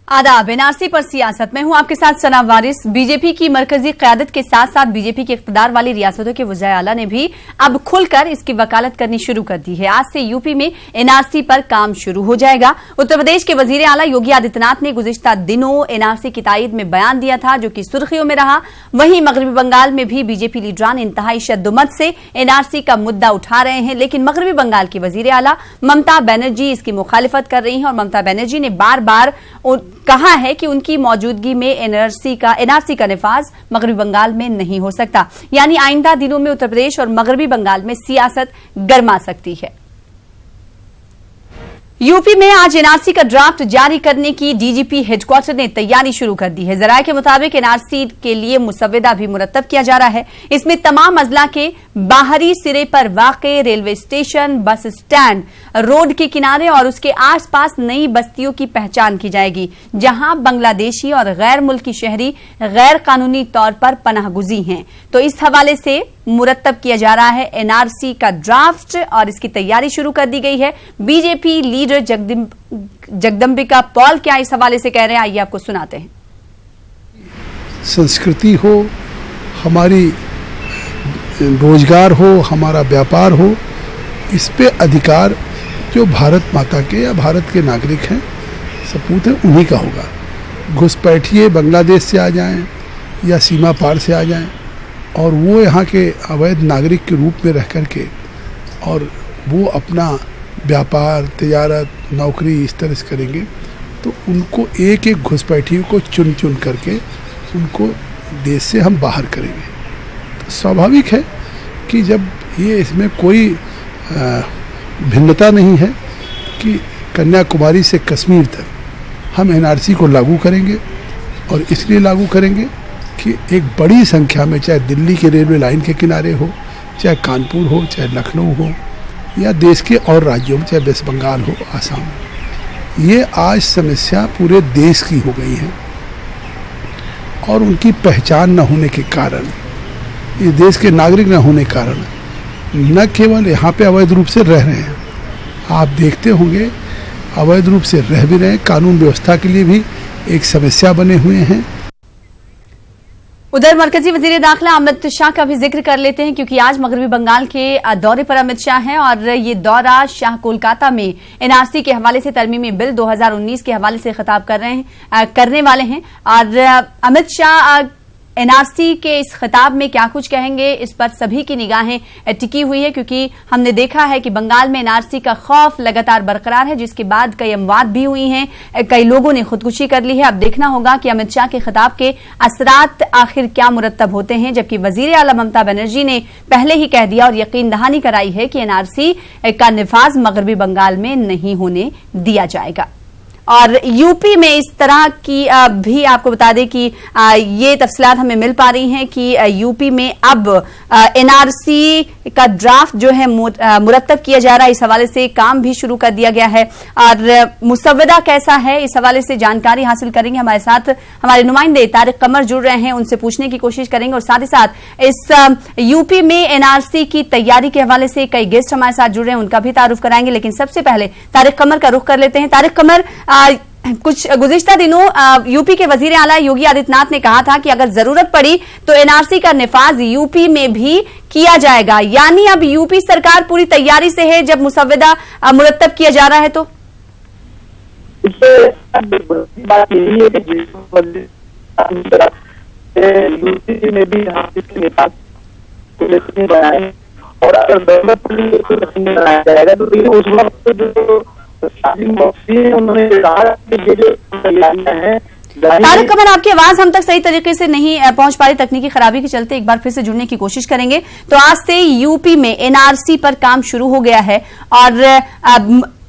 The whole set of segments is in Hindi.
आदाब। एनआरसी पर सियासत में हूं आपके साथ सना वारिस। बीजेपी की मरकजी क़यादत के साथ साथ बीजेपी के इख्तिदार वाली रियासतों के वज़ीर आला ने भी अब खुलकर इसकी वकालत करनी शुरू कर दी है। आज से यूपी में एनआरसी पर काम शुरू हो जाएगा। उत्तर प्रदेश के वज़ीर आला योगी आदित्यनाथ ने गुज़िश्ता दिनों एनआरसी की तायीद में बयान दिया था, जो कि सुर्खियों में रहा। वहीं मगरबी बंगाल में भी बीजेपी लीडरान इंतहाई शद्दुमत से एनआरसी का मुद्दा उठा रहे हैं, लेकिन मगरबी बंगाल की वज़ीर आला ममता बनर्जी इसकी मुखालिफत कर रही हैं और ममता बनर्जी ने बार बार कहा है कि उनकी मौजूदगी में एनआरसी का नफाज मगरबी बंगाल में नहीं हो सकता। यानी आइंदा दिनों में उत्तर प्रदेश और मगरबी बंगाल में सियासत गर्मा सकती है। यूपी में आज एनआरसी का ड्राफ्ट जारी करने की डीजीपी हेडक्वार्टर ने तैयारी शुरू कर दी है। जराये के मुताबिक एनआरसी के लिए मुसव्वदा भी मुरत्तब किया जा रहा है। इसमें तमाम अजला के बाहरी सिरे पर वाक़े railway station, bus stand, road के किनारे और उसके आसपास नई बस्तियों की पहचान की जाएगी, जहां बांग्लादेशी और गैर मुल्की शहरी गैर कानूनी तौर पर पनाहगुज़ी हैं। तो इस हवाले से मुरत्तब किया जा रहा है एनआरसी का ड्राफ्ट और इसकी तैयारी शुरू कर दी गई है। बीजेपी लीडर जगदम्बिका पॉल क्या इस हवाले से कह रहे हैं, आइए आपको सुनाते हैं। संस्कृति हो, हमारी रोजगार हो, हमारा व्यापार हो, इस पे अधिकार जो भारत माता के या भारत के नागरिक हैं, सपूत है, उन्हीं का होगा। घुसपैठिए बांग्लादेश से आ जाएं या सीमा पार से आ जाएं और वो यहाँ के अवैध नागरिक के रूप में रह कर के और वो अपना व्यापार, तिजारत, नौकरी इस तरह से करेंगे, तो उनको एक एक घुसपैठियों को चुन चुन करके उनको देश से हम बाहर करेंगे। तो स्वाभाविक है कि जब ये इसमें कोई भिन्नता नहीं है कि कन्याकुमारी से कश्मीर तक हम एनआरसी को लागू करेंगे और इसलिए लागू करेंगे कि एक बड़ी संख्या में, चाहे दिल्ली के रेलवे लाइन के किनारे हो, चाहे कानपुर हो, चाहे लखनऊ हो या देश के और राज्यों में, चाहे वेस्ट बंगाल हो, आसाम हो, ये आज समस्या पूरे देश की हो गई है। और उनकी पहचान न होने के कारण, ये देश के नागरिक न होने के कारण न केवल यहाँ पे अवैध रूप से रह रहे हैं, आप देखते होंगे अवैध रूप से रह भी रहे हैं, कानून व्यवस्था के लिए भी एक समस्या बने हुए हैं। उधर मरकजी वजीर दाखिला अमित शाह का भी जिक्र कर लेते हैं, क्योंकि आज मगरबी बंगाल के दौरे पर अमित शाह हैं और ये दौरा शाह कोलकाता में एनआरसी के हवाले से तरमीमी बिल 2019 के हवाले से खिताब करने वाले हैं। और अमित शाह एनआरसी के इस खिताब में क्या कुछ कहेंगे, इस पर सभी की निगाहें टिकी हुई है, क्योंकि हमने देखा है कि बंगाल में एनआरसी का खौफ लगातार बरकरार है, जिसके बाद कई अमवात भी हुई हैं, कई लोगों ने खुदकुशी कर ली है। अब देखना होगा कि अमित शाह के खिताब के असरात आखिर क्या मुरत्तब होते हैं। जबकि वजीर आला ममता बनर्जी ने पहले ही कह दिया और यकीन दहानी कराई है कि एनआरसी का निफाज मगरबी बंगाल में नहीं होने दिया जाएगा। और यूपी में इस तरह की भी आपको बता दें कि ये तफसीलात हमें मिल पा रही हैं कि यूपी में अब एनआरसी का ड्राफ्ट जो है मुरत्तब किया जा रहा है। इस हवाले से काम भी शुरू कर दिया गया है और मुसव्वदा कैसा है, इस हवाले से जानकारी हासिल करेंगे। हमारे साथ हमारे नुमाइंदे तारिक कमर जुड़ रहे हैं, उनसे पूछने की कोशिश करेंगे और साथ ही साथ इस यूपी में एनआरसी की तैयारी के हवाले से कई गेस्ट हमारे साथ जुड़ रहे हैं, उनका भी तारुफ कराएंगे। लेकिन सबसे पहले तारिक कमर का रुख कर लेते हैं। तारिक कमर, कुछ गुज़िश्ता दिनों यूपी के वजीर आला योगी आदित्यनाथ ने कहा था कि अगर जरूरत पड़ी तो एनआरसी का निफाज यूपी में भी किया जाएगा, यानी अब यूपी सरकार पूरी तैयारी से है जब मुसव्वदा मुरत्तब किया जा रहा है। तो बात यही है कि यूपी में भी बनाए और अगर जरूरत पड़ी बनाया जाएगा तो उस वक्त जो उन्होंने कहा कि जो तैयारियां हैं। तारिक कमर, आपकी आवाज हम तक सही तरीके से नहीं पहुंच पा रही, तकनीकी खराबी के चलते एक बार फिर से जुड़ने की कोशिश करेंगे। तो आज से यूपी में एनआरसी पर काम शुरू हो गया है और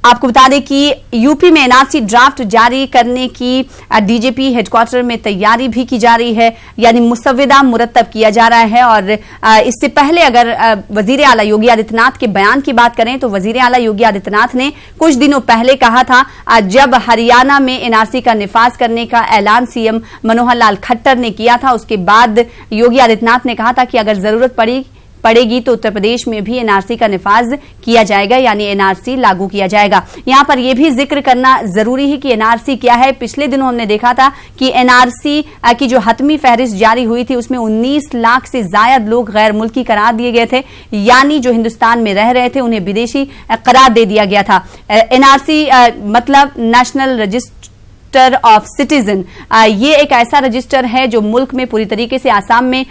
आपको बता दें कि यूपी में एनआरसी ड्राफ्ट जारी करने की डीजीपी हेडक्वार्टर में तैयारी भी की जा रही है, यानी मुसव्वदा मुरत्तब किया जा रहा है। और इससे पहले अगर वजीर आला योगी आदित्यनाथ के बयान की बात करें तो वजीर आला योगी आदित्यनाथ ने कुछ दिनों पहले कहा था, जब हरियाणा में एनआरसी का निफाज करने का ऐलान सीएम मनोहर लाल खट्टर ने किया था, उसके बाद योगी आदित्यनाथ ने कहा था कि अगर जरूरत पड़ी पड़ेगी तो उत्तर प्रदेश में भी एनआरसी का निफाज किया जाएगा, यानी एनआरसी लागू किया जाएगा। यहां पर यह भी जिक्र करना जरूरी है कि एनआरसी क्या है। पिछले दिनों हमने देखा था कि एनआरसी की जो हतमी फहरिस्त जारी हुई थी उसमें 19 लाख से ज्यादा लोग गैर मुल्की करार दिए गए थे, यानी जो हिंदुस्तान में रह रहे थे उन्हें विदेशी करार दे दिया गया था। एनआरसी मतलब नेशनल रजिस्टर ऑफ सिटीजन, ये एक ऐसा रजिस्टर है जो मुल्क में पूरी तरीके से आसाम में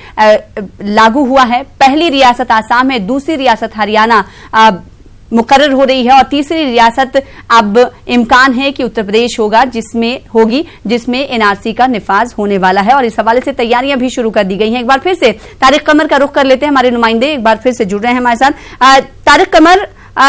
लागू हुआ है। पहली रियासत आसाम है, दूसरी रियासत हरियाणा मुकर्रर हो रही है और तीसरी रियासत अब इम्कान है कि उत्तर प्रदेश होगा जिसमें एनआरसी का निफाज होने वाला है और इस हवाले से तैयारियां भी शुरू कर दी गई हैं। एक बार फिर से तारिक कमर का रुख कर लेते हैं, हमारे नुमाइंदे एक बार फिर से जुड़ रहे हैं हमारे साथ। तारिक कमर,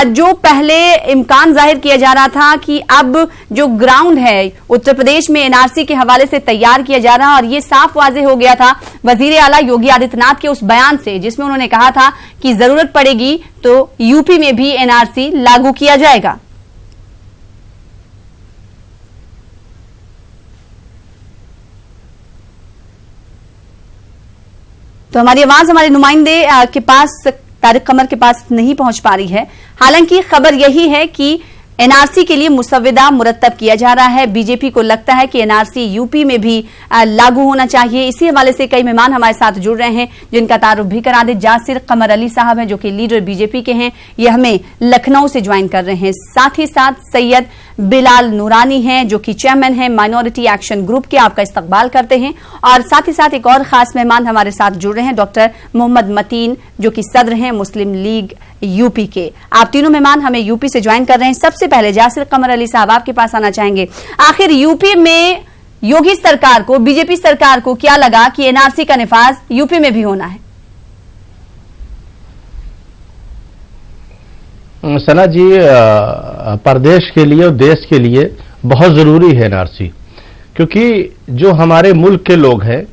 जो पहले इम्कान जाहिर किया जा रहा था कि अब जो ग्राउंड है उत्तर प्रदेश में एनआरसी के हवाले से तैयार किया जा रहा है और ये साफ वाज़ेह हो गया था वजीर आला योगी आदित्यनाथ के उस बयान से जिसमें उन्होंने कहा था कि जरूरत पड़ेगी तो यूपी में भी एनआरसी लागू किया जाएगा। तो हमारी आवाज हमारे नुमाइंदे के पास, तारिक कमर के पास नहीं पहुंच पा रही है। हालांकि खबर यही है कि एनआरसी के लिए मुसव्विदा मुरत्तब किया जा रहा है। बीजेपी को लगता है कि एनआरसी यूपी में भी लागू होना चाहिए। इसी हवाले से कई मेहमान हमारे साथ जुड़ रहे हैं जिनका तारुफ भी करा दे। जासिर कमर अली साहब हैं जो कि लीडर बीजेपी के हैं, ये हमें लखनऊ से ज्वाइन कर रहे हैं। साथ ही साथ सैयद बिलाल नूरानी हैं जो कि चेयरमैन हैं माइनॉरिटी एक्शन ग्रुप के, आपका इस्तकबाल करते हैं। और साथ ही साथ एक और खास मेहमान हमारे साथ जुड़ रहे हैं, डॉक्टर मोहम्मद मतीन जो कि सदर हैं मुस्लिम लीग यूपी के। आप तीनों मेहमान हमें यूपी से ज्वाइन कर रहे हैं। सबसे पहले जासिर कमर अली साहब आपके पास आना चाहेंगे, आखिर यूपी में योगी सरकार को, बीजेपी सरकार को क्या लगा कि एनआरसी का निफाज यूपी में भी होना है? सना जी, प्रदेश के लिए और देश के लिए बहुत जरूरी है एनआरसी, क्योंकि जो हमारे मुल्क के लोग हैं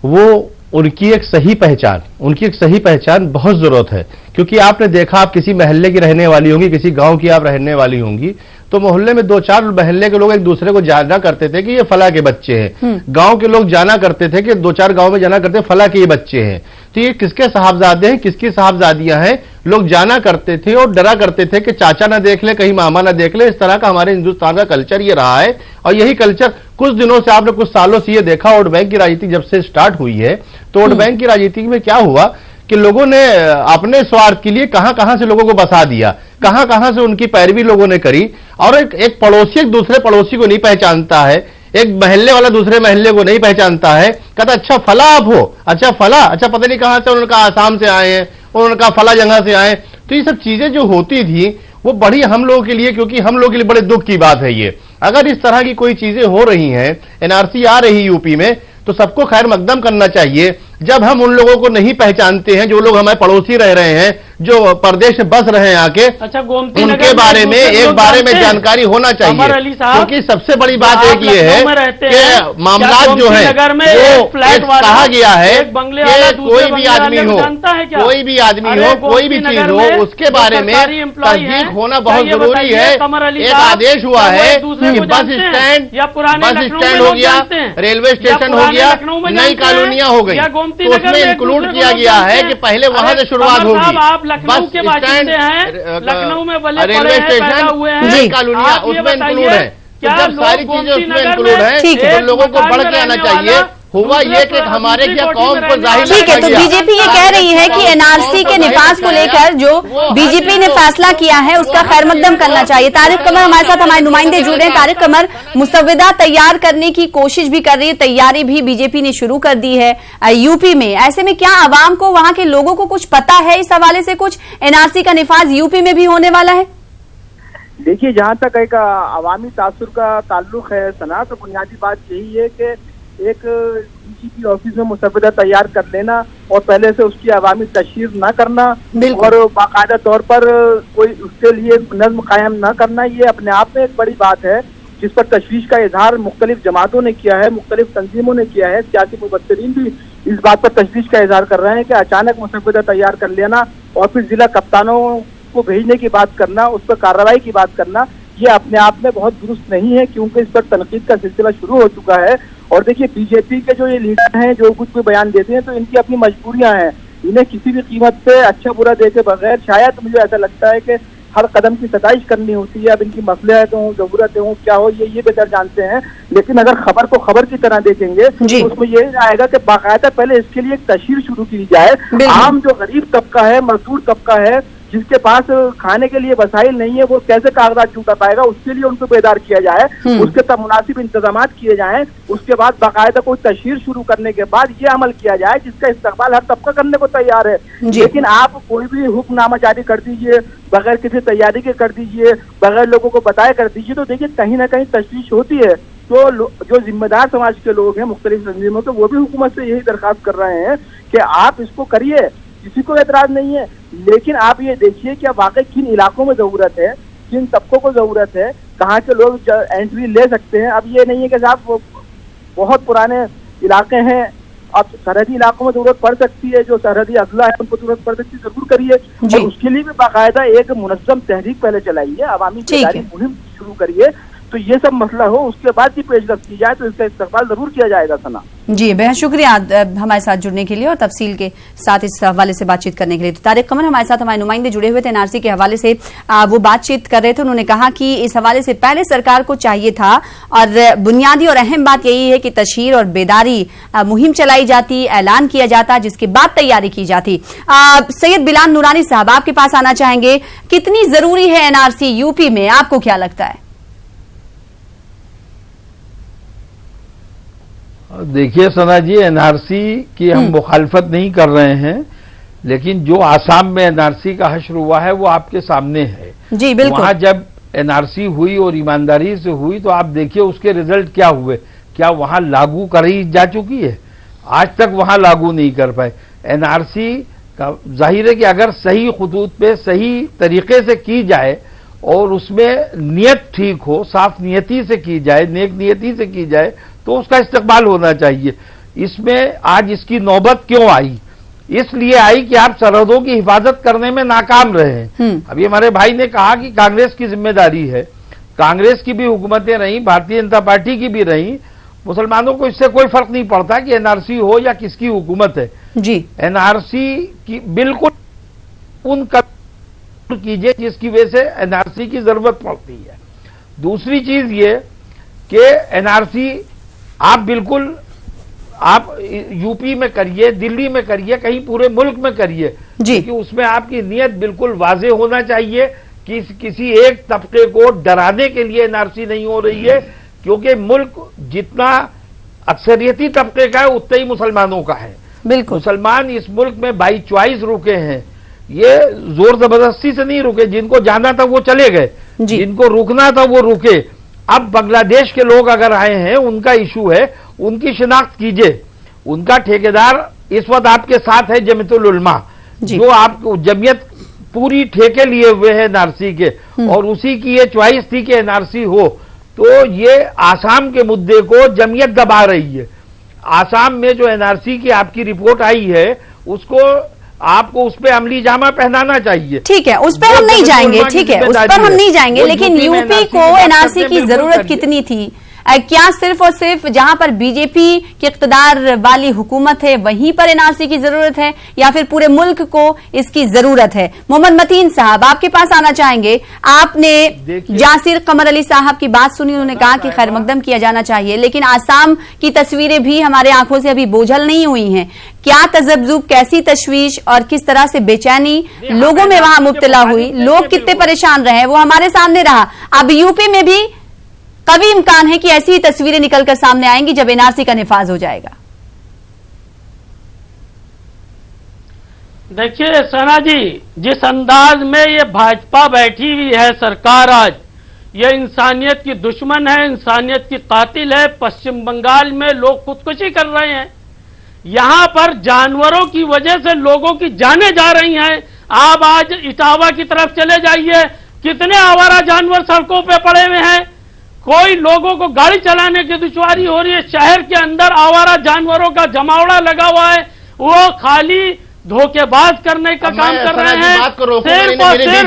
वो उनकी एक सही पहचान बहुत जरूरत है। क्योंकि आपने देखा, आप किसी मोहल्ले की रहने वाली होंगी, किसी गांव की आप रहने वाली होंगी, तो मोहल्ले में 2-4 मोहल्ले के लोग एक दूसरे को जाना करते थे कि ये फला के बच्चे हैं। गांव के लोग जाना करते थे कि 2-4 गांव में जाना करते फला के ये बच्चे हैं, तो ये किसके साहबजादे हैं, किसकी साहबजादियां हैं, लोग जाना करते थे और डरा करते थे कि चाचा ना देख ले, कहीं मामा ना देख ले। इस तरह का हमारे हिंदुस्तान का कल्चर ये रहा है और यही कल्चर कुछ दिनों से, आपने कुछ सालों से ये देखा, वोट बैंक की राजनीति जब से स्टार्ट हुई है तो वोट बैंक की राजनीति में क्या हुआ कि लोगों ने अपने स्वार्थ के लिए कहां से लोगों को बसा दिया, कहां से उनकी पैरवी लोगों ने करी। और एक पड़ोसी एक दूसरे पड़ोसी को नहीं पहचानता है, एक महल्ले वाला दूसरे महल्ले को नहीं पहचानता है। कहता अच्छा फला आप हो, अच्छा फला, अच्छा पता नहीं कहां से, उनका आसाम से आए हैं, उनका फला जगह से आए। तो ये सब चीजें जो होती थी वो बड़ी हम लोगों के लिए, क्योंकि हम लोगों के लिए बड़े दुख की बात है ये। अगर इस तरह की कोई चीजें हो रही हैं, एनआरसी आ रही यूपी में, तो सबको खैर मकदम करना चाहिए। जब हम उन लोगों को नहीं पहचानते हैं जो लोग हमारे पड़ोसी रह रहे हैं, जो प्रदेश में बस रहे हैं आके, अच्छा, उनके बारे में एक बारे में जानकारी होना चाहिए। क्योंकि सबसे बड़ी बात एक ये है कि मामला जो है वो कहा गया है कि कोई भी आदमी हो, कोई भी चीज हो, उसके बारे में तस्दीक होना बहुत जरूरी है। एक आदेश हुआ है कि बस स्टैंड हो गया, रेलवे स्टेशन हो गया, नई कॉलोनियां हो गई, तो उसमें इंक्लूड किया गया है कि पहले वहां से शुरुआत होगी। लखनऊ के बाशिंदे हैं, लखनऊ में बले रेलवे स्टेशन, नई कॉलोनियां उसमें इंक्लूड है। तो जब सारी चीजें उसमें इंक्लूड है तो लोगों को बढ़ के आना चाहिए। हुआ ये कि हमारे क्या कौम को जाहिर ठीक है, तो बीजेपी ये कह रही है कि एनआरसी के निफाज को लेकर जो बीजेपी ने फैसला किया है उसका खैर मकदम करना चाहिए। तारिक कमर हमारे साथ, हमारे नुमाइंदे जुड़ रहे हैं। तारिक कमर, मुसव्विदा तैयार करने की कोशिश भी कर रही है, तैयारी भी बीजेपी ने शुरू कर दी है यूपी में। ऐसे में क्या आवाम को, वहां के लोगों को कुछ पता है इस हवाले से, कुछ एनआरसी का निफाज यूपी में भी होने वाला है? देखिए, जहाँ तक एक अवामी तासुर का ताल्लुक है सना, तो बुनियादी बात यही है कि एक डीजीपी ऑफिस में मुसव्विदा तैयार कर लेना और पहले से उसकी अवामी तशहीर न करना और बाकायदा तौर पर कोई उसके लिए नज्म कायम न करना, ये अपने आप में एक बड़ी बात है जिस पर तशवीश का इजहार मुख्तलिफ जमातों ने किया है, मुख्तलिफ तंजीमों ने किया है। सियासी मुबस्सिरीन भी इस बात पर तशवीश का इजहार कर रहे हैं कि अचानक मुसव्विदा तैयार कर लेना और फिर जिला कप्तानों को भेजने की बात करना, उस पर कार्रवाई की बात करना, ये अपने आप में बहुत दुरुस्त नहीं है, क्योंकि इस पर तनकीद का सिलसिला शुरू हो चुका है। और देखिए, बीजेपी के जो ये लीडर हैं जो कुछ भी बयान देते हैं तो इनकी अपनी मजबूरियां हैं। इन्हें किसी भी कीमत पे अच्छा बुरा देखे बगैर शायद मुझे ऐसा लगता है कि हर कदम की सताइश करनी होती है। अब इनकी मसलहतें हों, जरूरतें हों, क्या हो, ये बेहतर जानते हैं। लेकिन अगर खबर को खबर की तरह देखेंगे तो उसमें ये आएगा कि बाकायदा पहले इसके लिए एक तशहीर शुरू की जाए। आम जो गरीब तबका है, मजदूर तबका है, जिसके पास खाने के लिए वसाइल नहीं है, वो कैसे कागजात जुटा पाएगा, उसके लिए उनको बेदार किया जाए, उसके तब मुनासिब इंतजाम किए जाएं। उसके बाद बाकायदा कोई तशहीर शुरू करने के बाद ये अमल किया जाए जिसका इस्तकबाल हर तबका करने को तैयार है। लेकिन आप कोई भी हुक्मनामा जारी कर दीजिए, बगैर किसी तैयारी के कर दीजिए, बगैर लोगों को बताए कर दीजिए, तो देखिए कहीं ना कहीं तशवीश होती है। तो जो जिम्मेदार समाज के लोग हैं मुख्तलिफ तंजीमों के, वो भी हुकूमत से यही दरखास्त कर रहे हैं कि आप इसको करिए, किसी को एतराज नहीं है। लेकिन आप ये देखिए कि वाकई किन इलाकों में जरूरत है, किन तबकों को जरूरत है, कहाँ के लोग एंट्री ले सकते हैं। अब ये नहीं है कि साहब बहुत पुराने इलाके हैं, अब सरहदी इलाकों में जरूरत पड़ सकती है, जो सरहदी अजला है उनको जरूरत पड़ सकती है, जरूर करिए। और उसके लिए भी बाकायदा एक मुनज़्ज़म तहरीक पहले चलाइए, अवामी बेदारी मुहिम शुरू करिए, तो ये सब मसला हो उसके बाद भी पेशरफ्त की जाए तो इसका इस्तकबाल जरूर किया जाएगा। सना जी, बेहद शुक्रिया हमारे साथ जुड़ने के लिए और तफसील के साथ इस हवाले से बातचीत करने के लिए। तो तारिक कमर हमारे साथ, हमारे नुमाइंदे जुड़े हुए थे एनआरसी के हवाले से, वो बातचीत कर रहे थे। उन्होंने कहा कि इस हवाले से पहले सरकार को चाहिए था, और बुनियादी और अहम बात यही है कि तशहीर और बेदारी मुहिम चलाई जाती, ऐलान किया जाता, जिसके बाद तैयारी की जाती। सैयद बिलाल नूरानी साहब, आपके पास आना चाहेंगे, कितनी जरूरी है एनआरसी यूपी में, आपको क्या लगता है? देखिए सना जी, एनआरसी की हम मुखालफत नहीं कर रहे हैं, लेकिन जो आसाम में एनआरसी का हश्र हुआ है वो आपके सामने है। जी बिल्कुल। वहां जब एनआरसी हुई और ईमानदारी से हुई तो आप देखिए उसके रिजल्ट क्या हुए। क्या वहां लागू कराई जा चुकी है? आज तक वहां लागू नहीं कर पाए। एनआरसी का जाहिर है कि अगर सही खुतूत पे सही तरीके से की जाए और उसमें नियत ठीक हो, साफ नियति से की जाए, नेक नियति से की जाए, तो उसका इस्तकबाल होना चाहिए। इसमें आज इसकी नौबत क्यों आई? इसलिए आई कि आप सरहदों की हिफाजत करने में नाकाम रहे हैं। अभी हमारे भाई ने कहा कि कांग्रेस की जिम्मेदारी है। कांग्रेस की भी हुकूमतें रही, भारतीय जनता पार्टी की भी रही, मुसलमानों को इससे कोई फर्क नहीं पड़ता कि एनआरसी हो या किसकी हुकूमत है। जी, एनआरसी की बिल्कुल उन कदम कीजिए जिसकी वजह से एनआरसी की जरूरत पड़ती है। दूसरी चीज ये कि एनआरसी आप बिल्कुल आप यूपी में करिए, दिल्ली में करिए, कहीं पूरे मुल्क में करिए, क्योंकि उसमें आपकी नियत बिल्कुल वाजे होना चाहिए कि किसी एक तबके को डराने के लिए एनआरसी नहीं हो रही है, क्योंकि मुल्क जितना अक्सरियती तबके का है उतना ही मुसलमानों का है। बिल्कुल, मुसलमान इस मुल्क में बाई चॉइस रुके हैं, ये जोर जबरदस्ती से नहीं रुके। जिनको जाना था वो चले गए, जिनको रुकना था वो रुके। अब बांग्लादेश के लोग अगर आए हैं, उनका इशू है, उनकी शिनाख्त कीजिए। उनका ठेकेदार इस वक्त आपके साथ है जमीयतुल उलमा, जो आप जमीयत पूरी ठेके लिए हुए है एनआरसी के, और उसी की ये च्वाइस थी कि एनआरसी हो। तो ये आसाम के मुद्दे को जमीयत दबा रही है। आसाम में जो एनआरसी की आपकी रिपोर्ट आई है उसको आपको उस पर अमली जामा पहनाना चाहिए। ठीक है, उस पर हम नहीं जाएंगे, ठीक है, उस पर हम नहीं जाएंगे, लेकिन यूपी को एनआरसी की जरूरत कितनी थी? क्या सिर्फ और सिर्फ जहां पर बीजेपी की इक़्तिदार वाली हुकूमत है वहीं पर एनआरसी की जरूरत है, या फिर पूरे मुल्क को इसकी जरूरत है? मोहम्मद मतीन साहब, आपके पास आना चाहेंगे। आपने जासिर कमर अली साहब की बात सुनी, उन्होंने कहा कि खैर मकदम किया जाना चाहिए, लेकिन आसाम की तस्वीरें भी हमारे आंखों से अभी बोझल नहीं हुई हैं। क्या तजब्जुब, कैसी तशवीश और किस तरह से बेचैनी लोगों में वहां मुब्तला हुई, लोग कितने परेशान रहे, वो हमारे सामने रहा। अब यूपी में भी कभी इम्कान है कि ऐसी ही तस्वीरें निकलकर सामने आएंगी जब एनआरसी का निफाज हो जाएगा। देखिए सना जी, जिस अंदाज में ये भाजपा बैठी हुई है सरकार आज, ये इंसानियत की दुश्मन है, इंसानियत की कातिल है। पश्चिम बंगाल में लोग खुदकुशी कर रहे हैं, यहां पर जानवरों की वजह से लोगों की जानें जा रही हैं। आप आज इटावा की तरफ चले जाइए, कितने आवारा जानवर सड़कों पे पड़े हुए हैं। कोई लोगों को गाड़ी चलाने की दुश्वारी हो रही है। शहर के अंदर आवारा जानवरों का जमावड़ा लगा हुआ है, वो खाली धोखेबाज करने का काम कर रहे हैं। सिर्फ और सिर्फ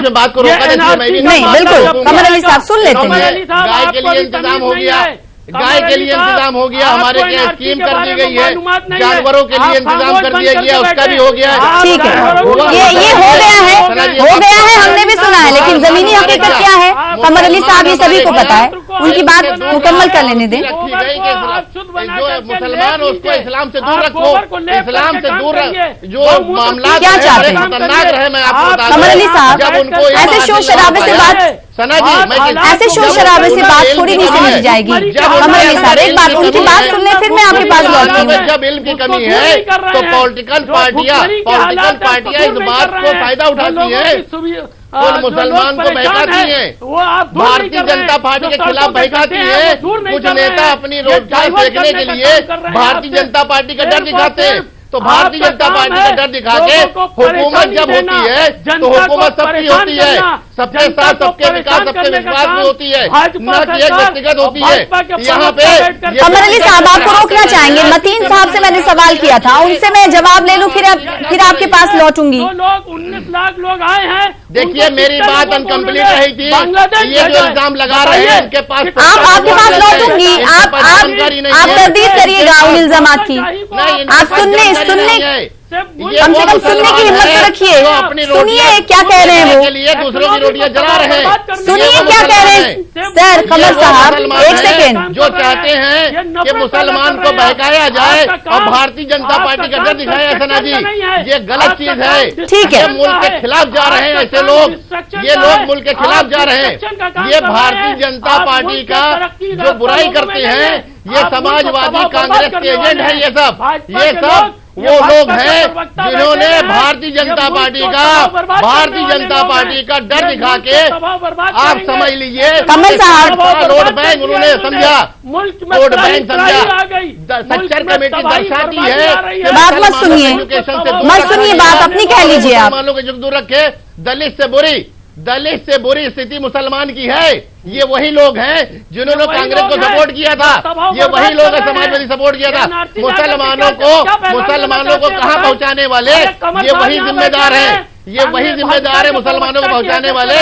नहीं, बिल्कुल कमर अली साहब सुन लेते हैं। गाय के लिए इंतजाम हो गया, गाय के लिए इंतजाम हो गया, हमारे क्या स्कीम कर दी गई है, जानवरों के लिए इंतजाम कर दिया गया, उसका भी हो गया है। ठीक है, ये हो गया है, हमने भी सुना है, लेकिन जमीनी हकीकत क्या है कमर अली साहब, ये सभी को पता है, उनकी बात मुकम्मल कर लेने दें। जो मुसलमान उसको इस्लाम से दूर रखो, इस्लाम से दूर जो मामला क्या चाहते हैं खतरनाक रहे, मैं आपको बता कमर अली साहब, जब उनको ऐसे शोर शराबे से बात, सना जी, ऐसे शोर शराबे से बात थोड़ी नहीं समझी जाएगी। कमर अली साहब, एक बात उनकी बात सुन ले, फिर मैं आपके पास लौटती हूँ। जब इल्म की कमी है तो पॉलिटिकल पार्टियां इस बात को फायदा उठाती है, उन मुसलमान को बहकाती है, भारतीय जनता पार्टी के खिलाफ बहकाती है। कुछ नेता अपनी रोजगार फेंकने के लिए भारतीय जनता पार्टी का डर दिखाते हैं, तो भारतीय जनता पार्टी का डर दिखा के हुकूमत जब होती है तो हुकूमत सबकी होती है, सबके साथ सबके विकास सबके विश्वास में होती है, न कि एक व्यक्तिगत होती है। यहाँ पे कमर अली साहब, आपको रोकना चाहेंगे, मतीन साहब से मैंने सवाल किया था, उनसे मैं जवाब ले लूं, फिर आपके पास लौटूंगी। 19 लाख लोग आए हैं। देखिए, मेरी बात अनकम्प्लीट रही थी, ये जो इल्जाम लगा रहे हैं इनके पास, आपके पास लौटूंगी, आप तरदीद करिएगा उन इल्जामात की, आप सुनने कम से कम सुनने की हिम्मत तो रखिए, सुनिए क्या कह रहे हैं वो, लिए दूसरों की रोटियां जला रहे हैं, सुनिए क्या कह रहे हैं। सर कमर साहब, एक सेकेंड, जो चाहते हैं कि मुसलमान को बहकाया जाए और भारतीय जनता पार्टी का डर दिखाया, सना जी, ये गलत चीज है। ठीक है, मुल्क के खिलाफ जा रहे हैं ऐसे लोग, ये लोग मुल्क के खिलाफ जा रहे हैं। ये भारतीय जनता पार्टी का जो बुराई करते हैं, ये समाजवादी कांग्रेस के एजेंट है, ये सब वो लोग हैं जिन्होंने भारतीय जनता पार्टी का डर दिखा के, आप समझ लीजिए, कमल साहब, वोट बैंक उन्होंने समझा, वोट बैंक समझा, सच्चर कमेटी दर्शाती है। बात मत सुनिए, बात अपनी कह लीजिए आप। मुसलमानों को जो दूर रखे, दलित से बुरी स्थिति मुसलमान की है। ये वही लोग हैं जिन्होंने कांग्रेस को सपोर्ट किया था, ये वही लोग हैं समाजवादी सपोर्ट किया था। मुसलमानों को कहां पहुंचाने वाले ये वही जिम्मेदार हैं, ये वही जिम्मेदार है मुसलमानों को पहुंचाने वाले।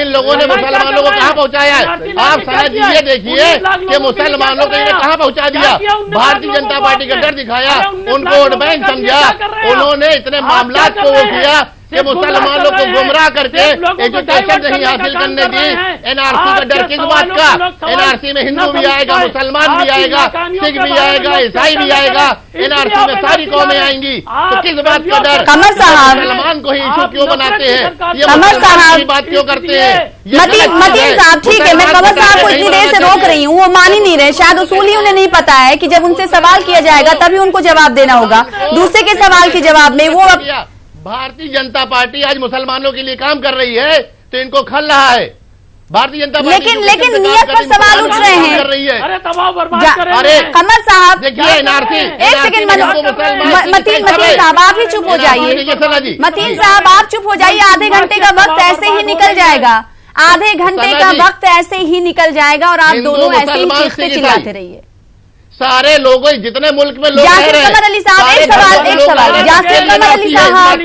इन लोगों ने मुसलमानों को कहां पहुंचाया है? आप शायद ये देखिए कि मुसलमानों को इन्हें कहां पहुंचा दिया। भारतीय जनता पार्टी का डर दिखाया, उनको वोट बैंक समझा, उन्होंने इतने मामला को वो किया कि मुसलमानों को गुमराह करके एजुकेशन नहीं हासिल करने दी। एनआरसी का डर किस बात का? एनआरसी में हिंदू भी आएगा, मुसलमान भी आएगा, सिख भी आएगा, ईसाई भी आएगा, एनआरसी में सारी कौमें आएंगी, तो किस बात का डर? कमर साहब, मुसलमान को ही इशू क्यों बनाते हैं? ये कमर साहब की बात क्यों करते हैं? मतीन साहब, ठीक है, मैं कमर साहब को इतनी देर से रोक रही हूँ, वो मान ही नहीं रहे। शायद उसूल ही उन्हें नहीं पता है कि जब उनसे सवाल किया जाएगा तभी उनको जवाब देना होगा, दूसरे के सवाल के जवाब में वो। भारतीय जनता पार्टी आज मुसलमानों के लिए काम कर रही है तो इनको खल रहा है। भारतीय जनता पार्टी लेकिन नियत पर सवाल उठ रहे हैं। कर रही है। अरे कमर साहब, देखिए एनआरसी, एक सेकंड, मतीन साहब आप ही चुप हो जाइए। मतीन साहब आप चुप हो जाइए, आधे घंटे का वक्त ऐसे ही निकल जाएगा, आधे घंटे का वक्त ऐसे ही निकल जाएगा और आप दोनों ऐसे ही चीखते चिल्लाते रहिए। सारे लोग जितने मुल्क में लोग यासिर कमर अली साहब, एक सवाल यासिर कमर अली साहब,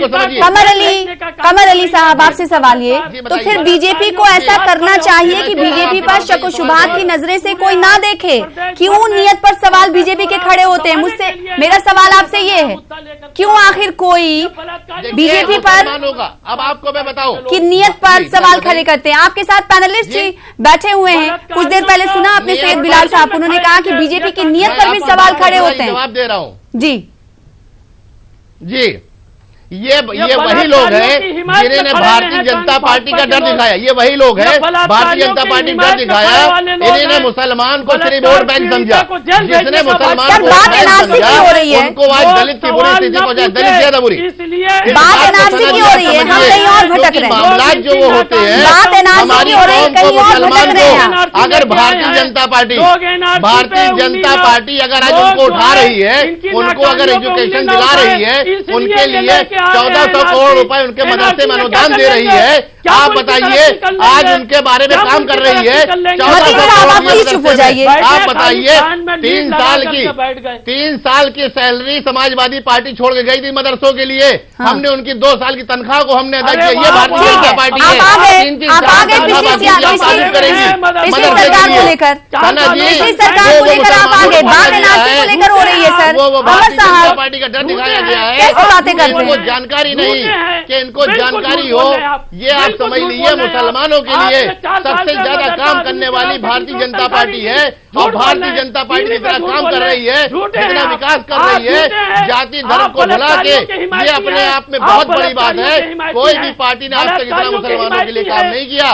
कमर अली साहब आपसे सवाल ये, तो फिर बीजेपी को ऐसा करना चाहिए कि बीजेपी पर शक शुबहात की नजरें से कोई ना देखे। क्यों नियत पर सवाल बीजेपी के खड़े होते हैं? मुझसे मेरा सवाल आपसे ये है, क्यों आखिर कोई बीजेपी पर, अब आपको मैं बताऊं, कि नियत पर सवाल खड़े करते हैं? आपके साथ पैनलिस्ट जी बैठे हुए हैं, कुछ देर पहले सुना आपने सैयद बिलाल साहब, उन्होंने कहा कि बीजेपी की नियत पर भी सवाल खड़े होते हैं। जवाब दे रहा हूं जी, ये वही लोग हैं जिन्होंने भारतीय जनता पार्टी का डर दिखाया। ये वही लोग हैं भारतीय जनता पार्टी का डर दिखाया। इन्होंने मुसलमान को सिर्फ वोट बैंक समझा, जिसने मुसलमान को हो रही है उनको आज दलित की बुरी स्थिति पहुंचाई, दलित ज्यादा बुरी बात एनआरसी की हो रही है, हम कहीं और भटक रहे हैं। मामला जो वो होते हैं, बात एनआरसी की हो रही है, कहीं और भटक रहे हैं। अगर भारतीय जनता पार्टी अगर आज उनको उठा रही है, उनको अगर एजुकेशन दिला रही है, उनके लिए 1400 करोड़ रुपए उनके मदरसे में अनुदान दे रही है, आप बताइए, आज उनके बारे में काम कर रही है। चुप हो जाइए। आप बताइए, 3 साल की सैलरी समाजवादी पार्टी छोड़ के गई थी मदरसों के लिए। हमने उनकी 2 साल की तनख्वाह को हमने अदा किया। ये भारतीय जनता पार्टी है। पिछली सरकार को लेकर आप आगे बात एनआरसी को लेकर हो रही है सर। अमर साहब, पार्टी का डर दिखाया गया है। कैसे बातें करते इनको हैं? जानकारी नहीं कि इनको जानकारी हो, ये आप समझ लीजिए मुसलमानों के लिए सबसे ज्यादा काम करने वाली भारतीय जनता पार्टी है। और भारतीय जनता पार्टी जितना काम कर रही है, जितना विकास कर रही है, जाति धर्म को भुला के, ये अपने आप में बहुत बड़ी बात है। कोई भी पार्टी ने आज तक इतना मुसलमानों के लिए काम नहीं किया।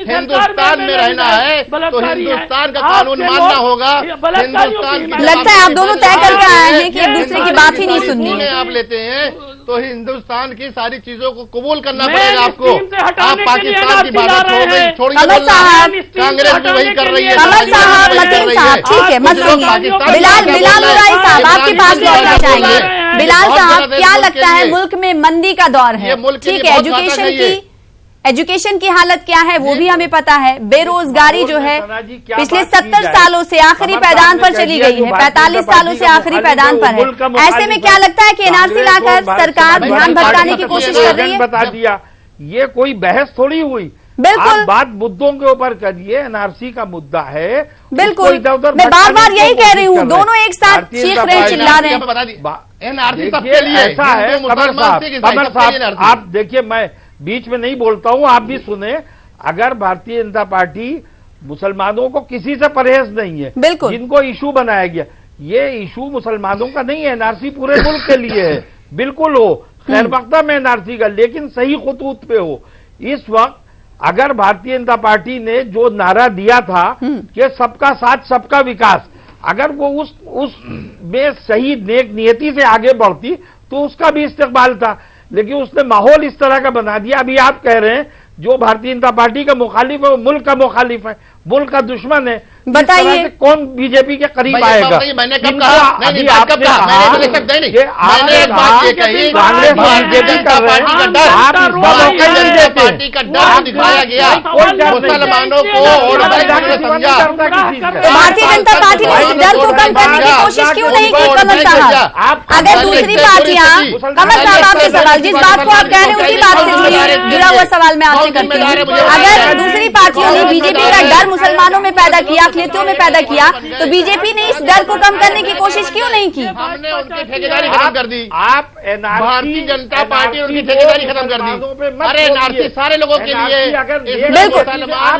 हिंदुस्तान में रहना है तो हिंदुस्तान का कानून मानना होगा। हिंदुस्तान की लगता है आप दोनों तय करके आए हैं कि एक दूसरे की बात ही नहीं सुननी है। आप लेते हैं तो हिंदुस्तान की सारी चीजों को कबूल करना पड़ेगा आपको। आप पाकिस्तान की बात छोड़िए, कमल साहब, कांग्रेस भी वही कर रही है। कमल साहब, लतीफ साहब, ठीक है, मत सुनिए। बिलाल मुराई साहब, आपके पास लौटना चाहेंगे। बिलाल साहब, क्या लगता है मुल्क में मंदी का दौर है, ठीक है, एजुकेशन की हालत क्या है वो भी हमें पता है। बेरोजगारी जो है पिछले 70 सालों से आखिरी पैदान पर चली गई है, 45 सालों से आखिरी पैदान पर है। ऐसे में क्या लगता है कि एनआरसी लाकर सरकार ध्यान भटकाने की कोशिश कर रही है? बता दिया, ये कोई बहस थोड़ी हुई। बिल्कुल, आप बात मुद्दों के ऊपर करिए। एनआरसी का मुद्दा है, बिल्कुल, मैं बार बार यही कह रही हूँ। दोनों एक साथ चीख रहे हैं, चिल्ला रहे हैं। एनआरसी सबके लिए ऐसा है। कमर साहब, आप देखिए, मैं बीच में नहीं बोलता हूं, आप भी सुने। अगर भारतीय जनता पार्टी, मुसलमानों को किसी से परहेज नहीं है, बिल्कुल, जिनको इशू बनाया गया, ये इशू मुसलमानों का नहीं है, एनआरसी पूरे मुल्क के लिए है। बिल्कुल हो, खैर मकदम है एनआरसी का, लेकिन सही खुतूत पे हो। इस वक्त अगर भारतीय जनता पार्टी ने जो नारा दिया था कि सबका साथ सबका विकास, अगर वो उस में सही नेक नियति से आगे बढ़ती तो उसका भी इस्तेकबाल था। लेकिन उसने माहौल इस तरह का बना दिया। अभी आप कह रहे हैं जो भारतीय जनता पार्टी का मुखालिफ है वो मुल्क का मुखालिफ है, मुल्क का दुश्मन है। बताइए कौन बीजेपी के करीब आएगा? मैंने कब कहा? अभी आपने कहा, मैंने लिख सकते नहीं। मैंने एक बात ये कही, कांग्रेस बीजेपी का पार्टी का डर, पार्टी का डर दिखाया गया मुसलमानों को और समझा। भारतीय जनता पार्टी ने इस डर को कम करने की कोशिश क्यों नहीं की? कमल साहब, अगर दूसरी पार्टियां, कमल साहब आपसे सवाल, जिस बात को आप कह रहे हैं उसी बात से जुड़ा हुआ सवाल मैं आपसे करती हूँ। अगर दूसरी पार्टियों ने बीजेपी का डर मुसलमानों में पैदा किया, अखिलेतियों में पैदा किया, तो बीजेपी ने इस डर को कम करने की कोशिश क्यों नहीं की? हमने उनकी ठेकेदारी खत्म कर दी। आप भारतीय जनता पार्टी उनकी ठेकेदारी खत्म कर दी। अरे एनआरसी सारे लोगों के लिए। बिल्कुल,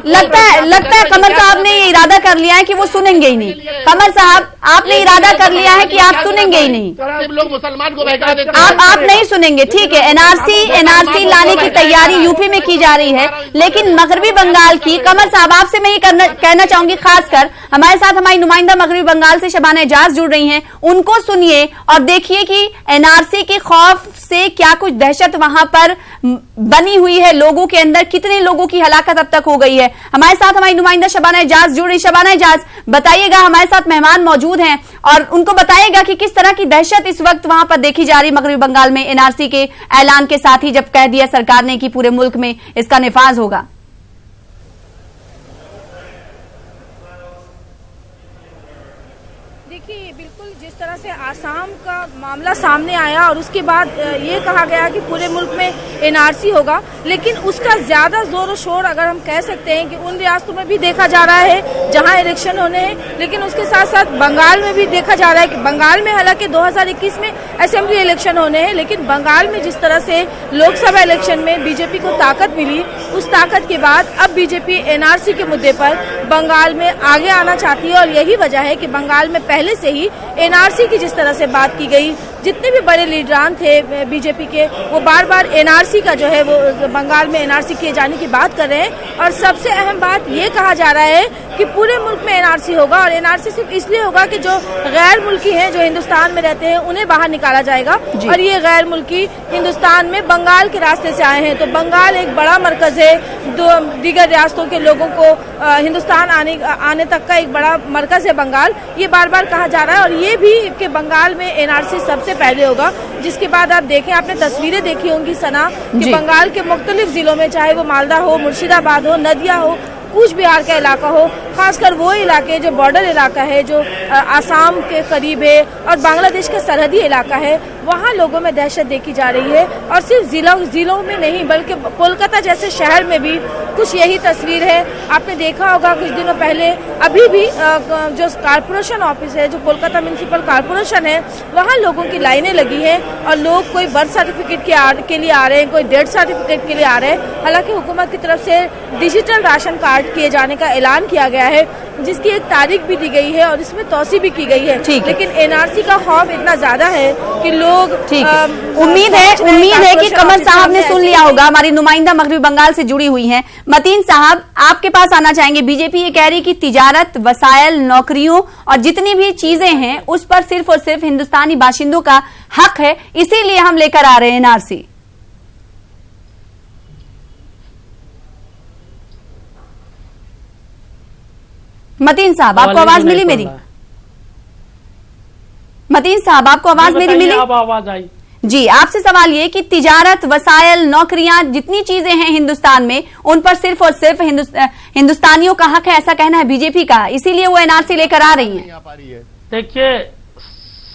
लगता है कमल साहब ने इरादा कर लिया है कि वो सुनेंगे ही नहीं। कमल साहब, आपने इरादा कर लिया है कि आप सुनेंगे ही नहीं। लोग मुसलमान को बहका देते हैं। आप नहीं सुनेंगे, ठीक है। एनआरसी लाने की तैयारी यूपी में की जा रही है, लेकिन मगरबी बंगाल की, कमल साहब आपसे मैं ये कहना चाहूंगी, खासकर हमारे साथ हमारी नुमाइंदा मगरबी बंगाल से शबाना एजाज जुड़ रही हैं, उनको सुनिए और देखिए कि एनआरसी के खौफ से क्या कुछ दहशत वहां पर बनी हुई है लोगों के अंदर, कितने लोगों की हलाकत अब तक हो गई है। हमारे साथ हमारी नुमाइंदा शबाना एजाज जुड़ रही। शबाना एजाज, बताइएगा, हमारे साथ मेहमान मौजूद हैं और उनको बताइएगा कि किस तरह की दहशत इस वक्त वहां पर देखी जा रही है मगरबी बंगाल में एनआरसी के ऐलान के साथ ही, जब कह दिया सरकार ने कि पूरे मुल्क में इसका निफाज होगा। देखिए, बिल्कुल जिस तरह से आसाम का मामला सामने आया और उसके बाद ये कहा गया कि पूरे मुल्क में एनआरसी होगा, लेकिन उसका ज्यादा जोर शोर अगर हम कह सकते हैं कि उन रियासतों में भी देखा जा रहा है जहां इलेक्शन होने हैं, लेकिन उसके साथ साथ बंगाल में भी देखा जा रहा है कि बंगाल में हालांकि 2021 में असेंबली इलेक्शन होने हैं, लेकिन बंगाल में जिस तरह से लोकसभा इलेक्शन में बीजेपी को ताकत मिली, उस ताकत के बाद अब बीजेपी एनआरसी के मुद्दे पर बंगाल में आगे आना चाहती है। और यही वजह है कि बंगाल में पहले से ही एनआरसी की जिस तरह से बात की गई, जितने भी बड़े लीडरान थे बीजेपी के, वो बार बार एनआरसी का जो है वो बंगाल में एनआरसी किए जाने की बात कर रहे हैं। और सबसे अहम बात ये कहा जा रहा है कि पूरे मुल्क में एनआरसी होगा, और एनआरसी सिर्फ इसलिए होगा कि जो गैर मुल्की हैं, जो हिंदुस्तान में रहते हैं, उन्हें बाहर निकाला जाएगा। और ये गैर मुल्की हिंदुस्तान में बंगाल के रास्ते से आए हैं, तो बंगाल एक बड़ा मरकज है, दीगर रियासतों के लोगों को हिंदुस्तान आने तक का एक बड़ा मरकज है बंगाल, ये बार बार कहा जा रहा है। और ये भी कि बंगाल में एनआरसी सबसे घंटे पहले होगा, जिसके बाद आप देखें, आपने तस्वीरें देखी होंगी सना कि बंगाल के मुख्तलिफ जिलों में, चाहे वो मालदा हो, मुर्शिदाबाद हो, नदिया हो, कूच बिहार का इलाका हो, खासकर वो इलाके जो बॉर्डर इलाका है, जो आसाम के करीब है और बांग्लादेश का सरहदी इलाका है, वहाँ लोगों में दहशत देखी जा रही है। और सिर्फ जिलों में नहीं बल्कि कोलकाता जैसे शहर में भी कुछ यही तस्वीर है। आपने देखा होगा कुछ दिनों पहले, अभी भी जो कारपोरेशन ऑफिस है, जो कोलकाता म्यूनिसिपल कारपोरेशन है, वहाँ लोगों की लाइनें लगी हैं और लोग कोई बर्थ सर्टिफिकेट के लिए आ रहे हैं, कोई डेथ सर्टिफिकेट के लिए आ रहे हैं। हालांकि हुकूमत की तरफ से डिजिटल राशन कार्ड किए जाने का ऐलान किया गया है, जिसकी एक तारीख भी दी गई है और इसमें तौसी भी की गई है। लेकिन एनआरसी का खौफ इतना ज्यादा है कि लोग उम्मीद है कि कमर साहब ने सुन लिया होगा। हमारी नुमाइंदा मगरबी बंगाल से जुड़ी हुई हैं। मतीन साहब, आपके पास आना चाहेंगे। बीजेपी ये कह रही कि तिजारत, वसायल, नौकरियों और जितनी भी चीजें हैं उस पर सिर्फ और सिर्फ हिंदुस्तानी बाशिंदों का हक है, इसीलिए हम लेकर आ रहे हैं एनआरसी। मतीन साहब, आपको आवाज मिली मेरी? मतीन साहब, आपको आवाज मेरी मिली? अब आवाज आई जी। आपसे सवाल ये कि तिजारत, वसायल, नौकरियां, जितनी चीजें हैं हिंदुस्तान में, उन पर सिर्फ और सिर्फ हिंदुस्तानियों का हक है, ऐसा कहना है बीजेपी का, इसीलिए वो एनआरसी लेकर आ रही है। देखिए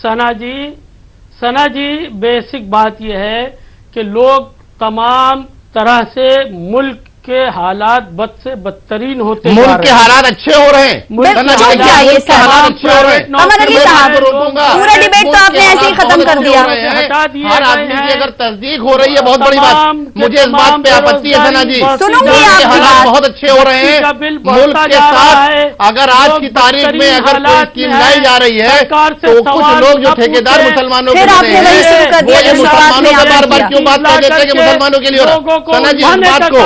सना जी, बेसिक बात यह है कि लोग तमाम तरह से मुल्क के हालात बद से बदतरीन होते, मुल्क के हालात अच्छे हो रहे हैं, पूरा डिबेट तो आपने ऐसे ही खत्म कर दिया। हर आदमी की अगर तस्दीक हो रही है, बहुत बड़ी बात। मुझे इस बात पे आपत्ति है सना जी, सुनूंगी आपकी हालात बात। बहुत अच्छे हो रहे हैं मुल्क के साथ। अगर आज की तारीख में अगर कोई स्कीम लाई जा रही है तो कुछ लोग जो ठेकेदार मुसलमानों के मुसलमानों का बार बार क्यों बात कर देते हैं कि मुसलमानों के लिए हो रहा है? सना जी, इस बात को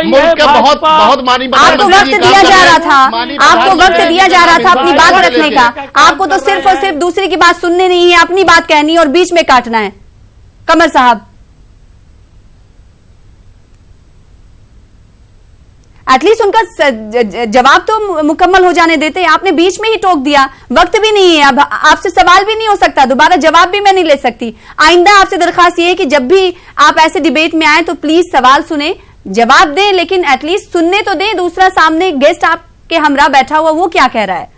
मुल्क का बहुत मानी आपको वक्त दिया जा रहा था, आपको वक्त दिया जा रहा था अपनी बात रखने का। आपको तो सिर्फ और सिर्फ दूसरे की बात सुननी नहीं है, अपनी बात कहनी है और बीच में काटना है। कमर साहब, एटलीस्ट उनका जवाब तो मुकम्मल हो जाने देते। आपने बीच में ही टोक दिया, वक्त भी नहीं है, अब आपसे सवाल भी नहीं हो सकता, दोबारा जवाब भी मैं नहीं ले सकती। आइंदा आपसे दरखास्त ये है कि जब भी आप ऐसे डिबेट में आए तो प्लीज सवाल सुने, जवाब दें, लेकिन एटलीस्ट सुनने तो दें। दूसरा, सामने गेस्ट आपके हमरा बैठा हुआ, वो क्या कह रहा है।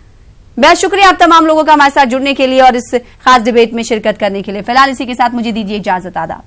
बहुत शुक्रिया आप तमाम लोगों का हमारे साथ जुड़ने के लिए और इस खास डिबेट में शिरकत करने के लिए। फिलहाल इसी के साथ मुझे दीजिए इजाजत। आदाब।